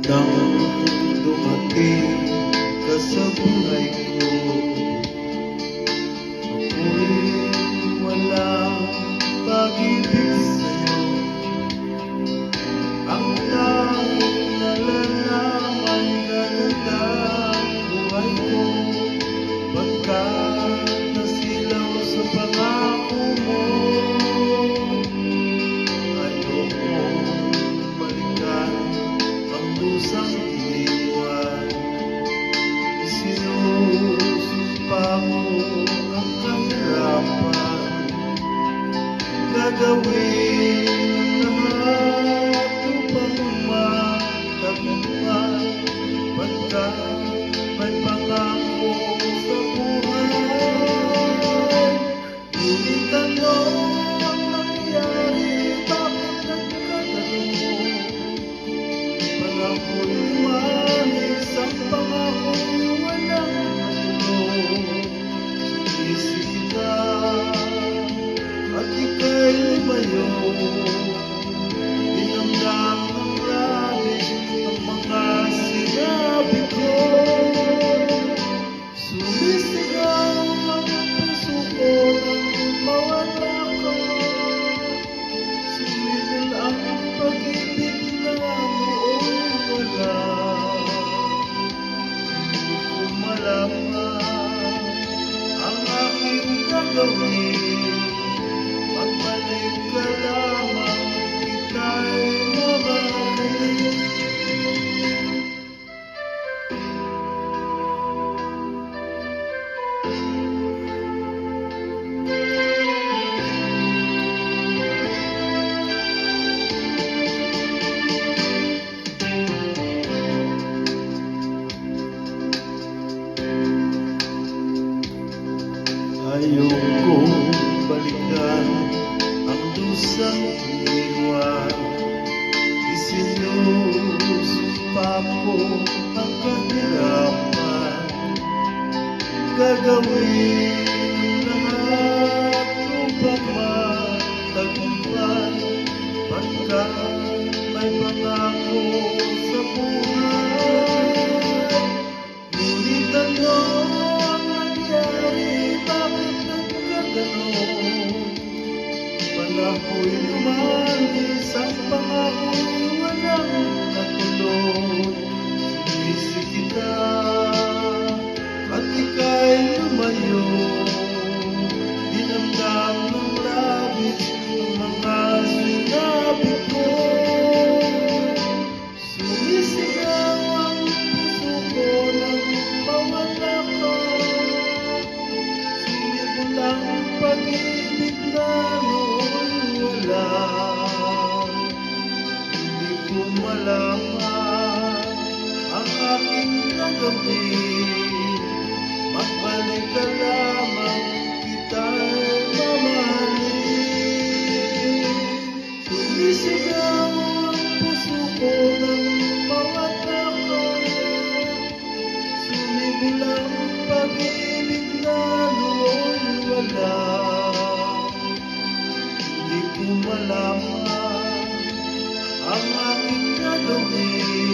Nang dumating ka sa buhay ko, ako'y walang pag-ibig sa'yo. Ang tanging nalalaman gaganda ang buhay ko, pagkat nasilaw sa pangako mo. Ayokong balikan ang lusang iniwan, isinusumpa mo ang kahirapan. Gagawin ang lahat upang matagumpay, pagkat may pangako sa buhay. Ngunit ano ang nangyari? Bakit nagkaganon? Pangako'y umalis, ang pangako'y walang ano. Sinisi kita at ika'y lumayo, dinamdam ng labis ang mga sinabi ko. Sumisigaw ang puso ko nang mawala ka. Sumibol ang pag-ibig na noon wala. Hindi ko malaman ang aking gagawin. Magbalik ka lamang, kita'y mamahalin. Ayokong balikan ang dusang iniwan, isinusumpa ko ang kahirapan. Gagawin ang lahat upang matagumpay, pagkat may pangako sa buhay. Ngunit ano ang nangyari? Bakit nagkaganon? Panako'y lumalis, ang pangako'y walang natuloy. Sinisi kita at ika'y lumayo, dinamdam ng labis ang mga sinabi ko. Sumisigaw ang puso ko nang mawala ka. Sumibol ang pag-ibig na noon wala. Hindi ko malaman ang aking gagawin. Magbalik ka lamang, kita'y mamahalin. Sumisigaw ang puso ko nang mawala ka. Sumibol ang pag-ibig na noon wala. Hindi ko malaman ang aking gagawin.